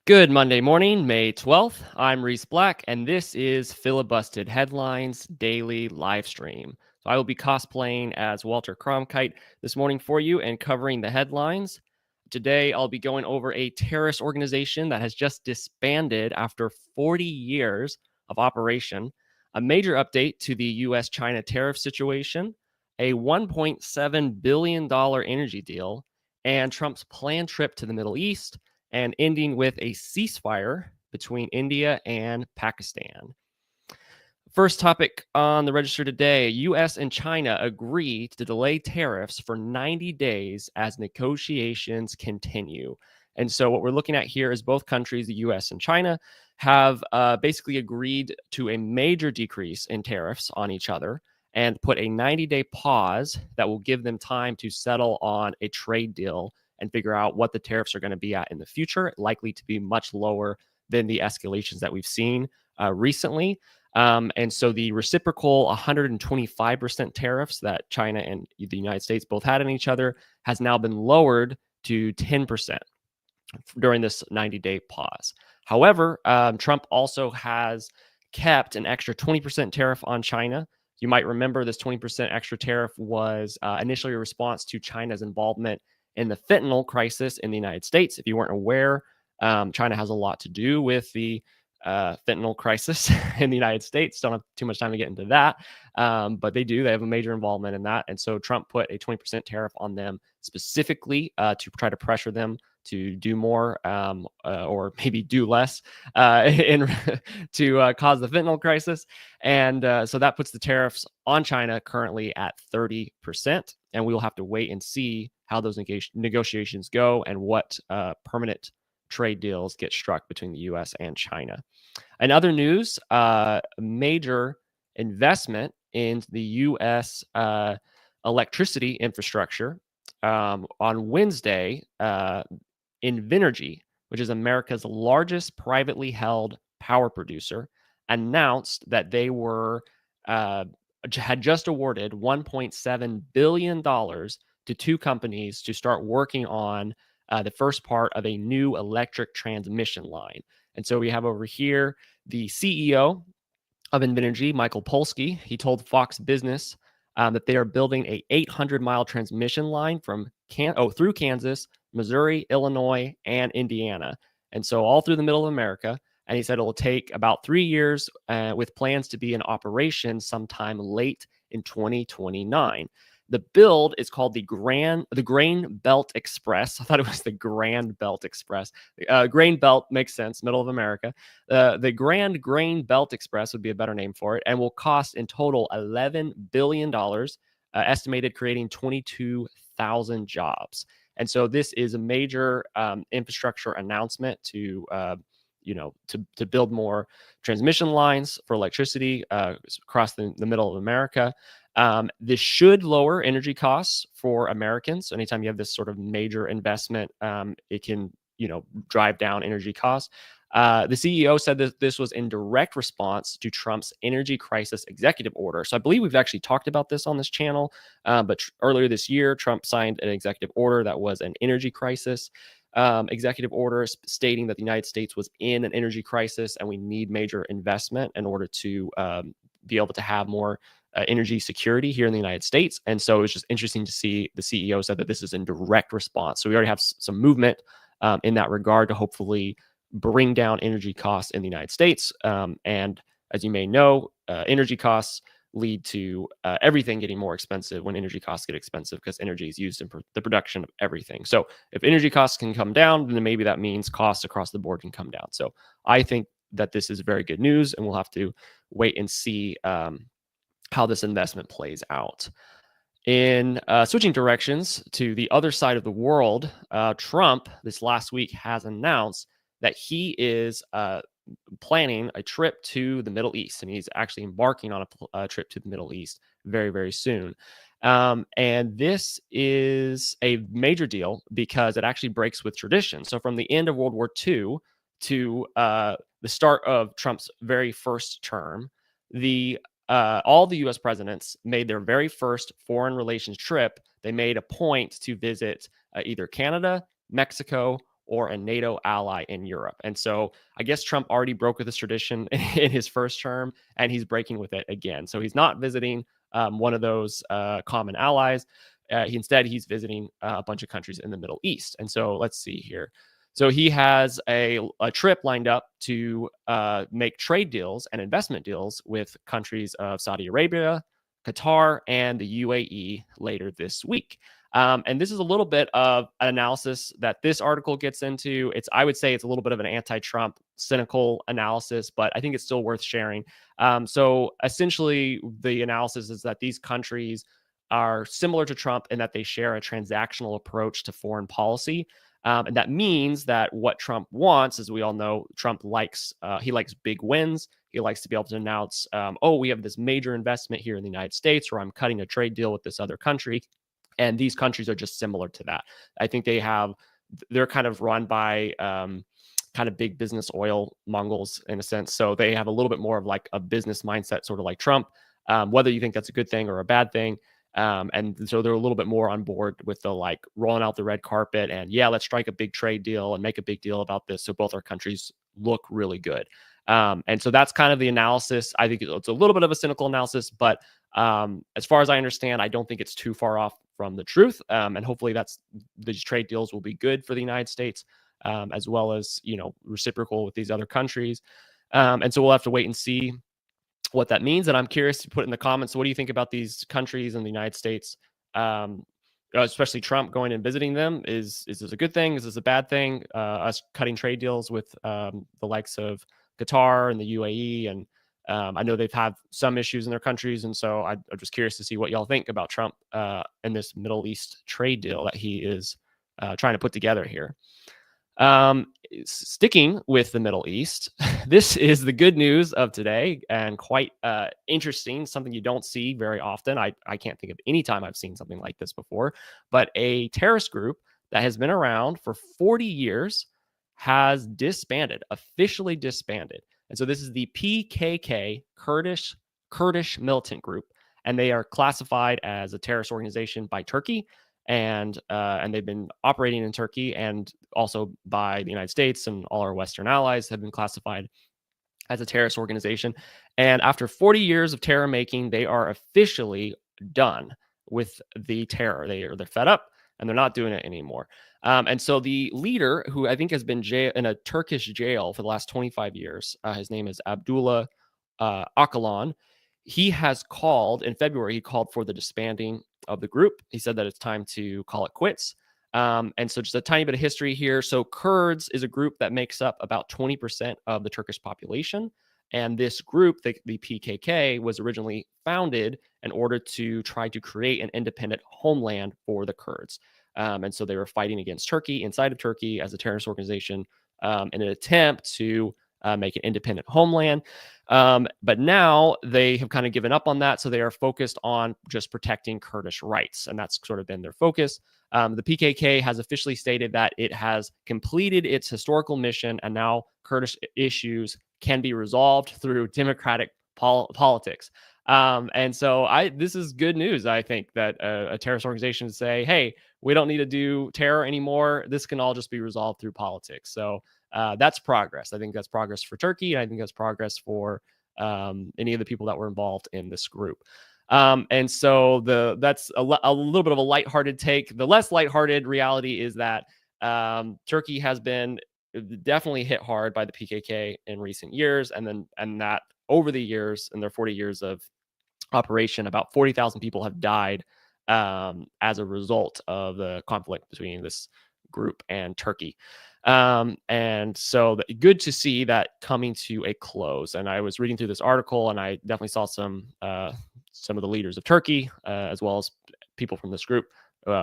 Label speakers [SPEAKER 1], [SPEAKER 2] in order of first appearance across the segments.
[SPEAKER 1] Good Monday morning, May 12th. I'm Reese Black, and this is Filibusted Headlines Daily Live Stream. So I will be cosplaying as Walter Cronkite this morning for you and covering the headlines. Today, I'll be going over a terrorist organization that has just disbanded after 40 years of operation, a major update to the U.S.-China tariff situation, a $1.7 billion energy deal, and Trump's planned trip to the Middle East, and ending with a ceasefire between India and Pakistan. First topic on the register today, US and China agree to delay tariffs for 90 days as negotiations continue. And so what we're looking at here is both countries, the US and China, have basically agreed to a major decrease in tariffs on each other and put a 90-day pause that will give them time to settle on a trade deal and figure out what the tariffs are going to be at in the future, likely to be much lower than the escalations that we've seen recently. And so the reciprocal 125% tariffs that China and the United States both had on each other has now been lowered to 10% during this 90-day pause. However, Trump also has kept an extra 20% tariff on China. You might remember this 20% extra tariff was initially a response to China's involvement in the fentanyl crisis in the United States. If you weren't aware, China has a lot to do with the fentanyl crisis in the United States. Don't have too much time to get into that, but they do. They have a major involvement in that. And so Trump put a 20% tariff on them specifically to try to pressure them to do more or maybe do less to cause the fentanyl crisis. And so that puts the tariffs on China currently at 30%. And we will have to wait and see how those negotiations go and what permanent trade deals get struck between the U.S. and China. In other news, major investment in the U.S. Electricity infrastructure on Wednesday, Invenergy, which is America's largest privately held power producer, announced that they had just awarded $1.7 billion to two companies to start working on the first part of a new electric transmission line. And so we have over here the CEO of Invenergy, Michael Polsky. He told Fox Business that they are building a 800-mile transmission line from through Kansas, Missouri, Illinois, and Indiana. And so all through the middle of America. And he said it will take about 3 years with plans to be in operation sometime late in 2029. The build is called the Grain Belt Express. I thought it was the Grand Belt Express. Grain Belt makes sense, middle of America. The Grand Grain Belt Express would be a better name for it, and will cost in total $11 billion, estimated creating 22,000 jobs. And so this is a major infrastructure announcement to build more transmission lines for electricity across the middle of America. This should lower energy costs for Americans. So anytime you have this sort of major investment, it can, drive down energy costs. The CEO said that this was in direct response to Trump's energy crisis executive order. So I believe we've actually talked about this on this channel, but earlier this year, Trump signed an executive order that was an energy crisis executive order stating that the United States was in an energy crisis and we need major investment in order to be able to have more energy security here in the United States. And so it's just interesting to see the CEO said that this is in direct response. So we already have some movement in that regard to hopefully bring down energy costs in the United States. And as you may know, energy costs lead to everything getting more expensive when energy costs get expensive because energy is used in the production of everything. So if energy costs can come down, then maybe that means costs across the board can come down. So I think that this is very good news, and we'll have to wait and see how this investment plays out. In switching directions to the other side of the world, Trump this last week has announced that he is planning a trip to the Middle East, and he's actually embarking on a trip to the Middle East very, very soon. And this is a major deal because it actually breaks with tradition. So from the end of World War II to the start of Trump's very first term, all the U.S. presidents made their very first foreign relations trip. They made a point to visit either Canada, Mexico, or a NATO ally in Europe. And so I guess Trump already broke with this tradition in his first term, and he's breaking with it again. So he's not visiting one of those common allies. He's visiting a bunch of countries in the Middle East. And so let's see here. So he has a trip lined up to make trade deals and investment deals with countries of Saudi Arabia, Qatar, and the UAE later this week. And this is a little bit of an analysis that this article gets into. I would say it's a little bit of an anti-Trump cynical analysis, but I think it's still worth sharing. So essentially, the analysis is that these countries are similar to Trump in that they share a transactional approach to foreign policy. And that means that what Trump wants, as we all know, Trump likes big wins. He likes to be able to announce, oh, we have this major investment here in the United States, or I'm cutting a trade deal with this other country. And these countries are just similar to that. I think they're kind of run by kind of big business oil mongols in a sense. So they have a little bit more of like a business mindset, sort of like Trump, whether you think that's a good thing or a bad thing. And so they're a little bit more on board with the like rolling out the red carpet and let's strike a big trade deal and make a big deal about this. So both our countries look really good. And so that's kind of the analysis. I think it's a little bit of a cynical analysis, but as far as I understand, I don't think it's too far off from the truth. And hopefully these trade deals will be good for the United States, as well as, reciprocal with these other countries. And so we'll have to wait and see what that means. And I'm curious to put in the comments, what do you think about these countries in the United States, especially Trump going and visiting them? Is this a good thing? Is this a bad thing? Us cutting trade deals with the likes of Qatar and the UAE, and I know they've had some issues in their countries, and so I'm just curious to see what y'all think about Trump and this Middle East trade deal that he is trying to put together here. Sticking with the Middle East, this is the good news of today, and quite interesting, something you don't see very often. I can't think of any time I've seen something like this before, but a terrorist group that has been around for 40 years has officially disbanded. And so this is the PKK, Kurdish militant group, and they are classified as a terrorist organization by Turkey. And they've been operating in Turkey and also by the United States, and all our Western allies have been classified as a terrorist organization. And after 40 years of terror making, they are officially done with the terror. They're fed up and they're not doing it anymore. And so the leader, who I think has been in a Turkish jail for the last 25 years, his name is Abdullah Öcalan. He has called in February. He called for the disbanding of the group. He said that it's time to call it quits. And so just a tiny bit of history here. So Kurds is a group that makes up about 20% of the Turkish population. And this group, the PKK, was originally founded in order to try to create an independent homeland for the Kurds. And so they were fighting against Turkey inside of Turkey as a terrorist organization in an attempt to make an independent homeland. But now they have kind of given up on that. So they are focused on just protecting Kurdish rights. And that's sort of been their focus. The PKK has officially stated that it has completed its historical mission, and now Kurdish issues can be resolved through democratic politics. And so this is good news, I think, that a terrorist organization say, hey, we don't need to do terror anymore. This can all just be resolved through politics. So that's progress. I think that's progress for Turkey, and I think that's progress for any of the people that were involved in this group. And so that's a little bit of a lighthearted take. The less lighthearted reality is that Turkey has been definitely hit hard by the PKK in recent years, and that over the years, in their 40 years of operation, about 40,000 people have died as a result of the conflict between this group and Turkey. And so good to see that coming to a close. And I was reading through this article, and I definitely saw some of the leaders of Turkey, as well as people from this group,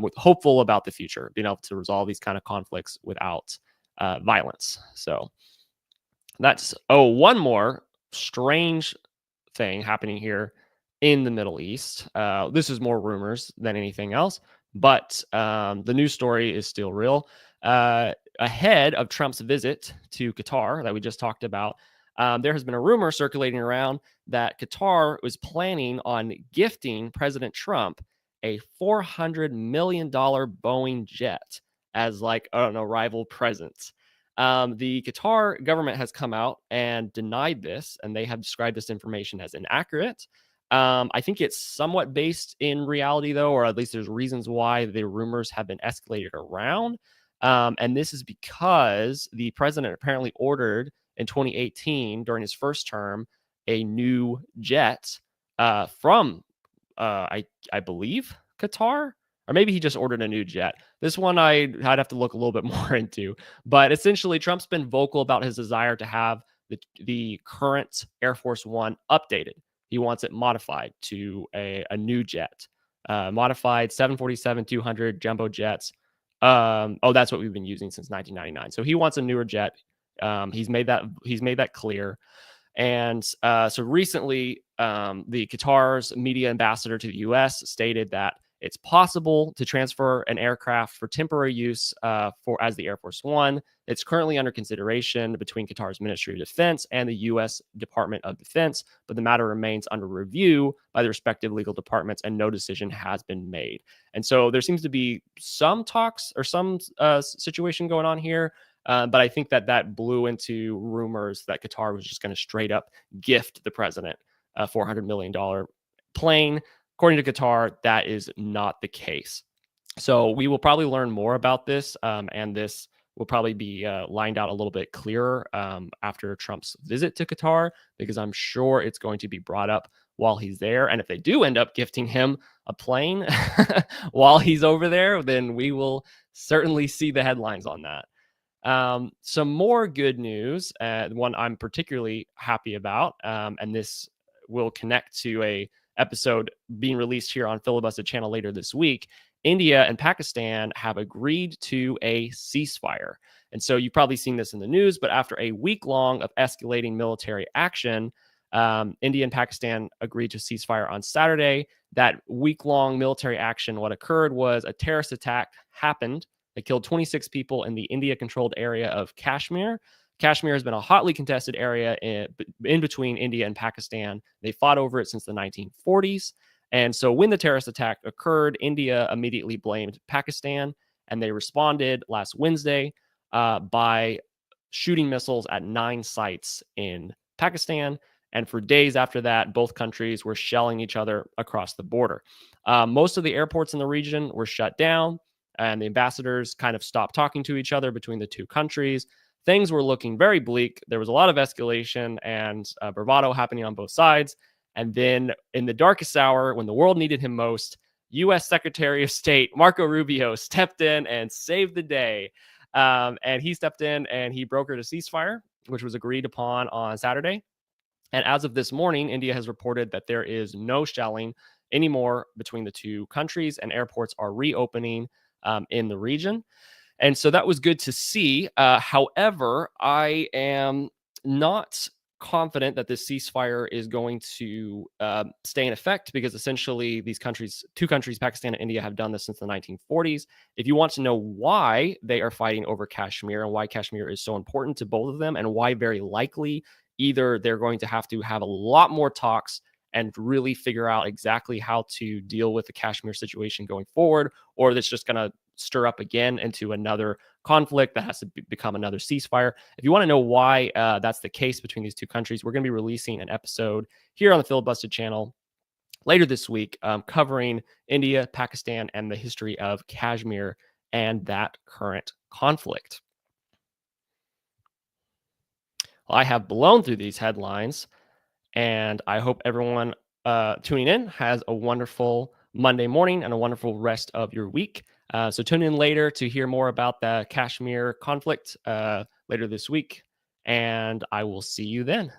[SPEAKER 1] with hopeful about the future, being able to resolve these kind of conflicts without violence. So that's one more strange thing happening here in the Middle East. This is more rumors than anything else, but the news story is still real. Ahead of Trump's visit to Qatar that we just talked about, there has been a rumor circulating around that Qatar was planning on gifting President Trump a $400 million Boeing jet as like, I don't know, rival presence. The Qatar government has come out and denied this, and they have described this information as inaccurate. I think it's somewhat based in reality, though, or at least there's reasons why the rumors have been escalated around. And this is because the president apparently ordered in 2018 during his first term a new jet from I believe Qatar, or maybe he just ordered a new jet. This one I'd have to look a little bit more into. But essentially, Trump's been vocal about his desire to have the current Air Force One updated. He wants it modified to a new jet, modified 747-200 jumbo jets. That's what we've been using since 1999. So he wants a newer jet. He's made that clear. And so recently, the Qatar's media ambassador to the U.S. stated that it's possible to transfer an aircraft for temporary use as the Air Force One. It's currently under consideration between Qatar's Ministry of Defense and the U.S. Department of Defense, but the matter remains under review by the respective legal departments, and no decision has been made. And so there seems to be some talks or some situation going on here. But I think that blew into rumors that Qatar was just going to straight up gift the president a $400 million plane. According to Qatar, that is not the case. So we will probably learn more about this, and this will probably be lined out a little bit clearer after Trump's visit to Qatar, because I'm sure it's going to be brought up while he's there. And if they do end up gifting him a plane while he's over there, then we will certainly see the headlines on that. Some more good news, one I'm particularly happy about, and this will connect to a episode being released here on Filibuster Channel later this week. India and Pakistan have agreed to a ceasefire. And so you've probably seen this in the news, but after a week long of escalating military action, India and Pakistan agreed to ceasefire on Saturday. That week-long military action, what occurred was a terrorist attack happened. They killed 26 people in the India-controlled area of Kashmir. Kashmir has been a hotly contested area in between India and Pakistan. They fought over it since the 1940s. And so when the terrorist attack occurred, India immediately blamed Pakistan, and they responded last Wednesday by shooting missiles at 9 sites in Pakistan. And for days after that, both countries were shelling each other across the border. Most of the airports in the region were shut down, and the ambassadors kind of stopped talking to each other between the two countries. Things were looking very bleak. There was a lot of escalation and bravado happening on both sides. And then in the darkest hour, when the world needed him most, U.S. Secretary of State Marco Rubio stepped in and saved the day. And he stepped in and he brokered a ceasefire, which was agreed upon on Saturday. And as of this morning, India has reported that there is no shelling anymore between the two countries, and airports are reopening in the region. And so that was good to see. However, I am not confident that this ceasefire is going to stay in effect, because essentially these countries, two countries, Pakistan and India, have done this since the 1940s. If you want to know why they are fighting over Kashmir and why Kashmir is so important to both of them, and why very likely either they're going to have a lot more talks and really figure out exactly how to deal with the Kashmir situation going forward, or that's just going to stir up again into another conflict that has to become another ceasefire. If you want to know why that's the case between these two countries, we're going to be releasing an episode here on the Filibuster Channel later this week covering India, Pakistan, and the history of Kashmir and that current conflict. Well, I have blown through these headlines, and I hope everyone tuning in has a wonderful Monday morning and a wonderful rest of your week. So tune in later to hear more about the Kashmir conflict later this week, and I will see you then.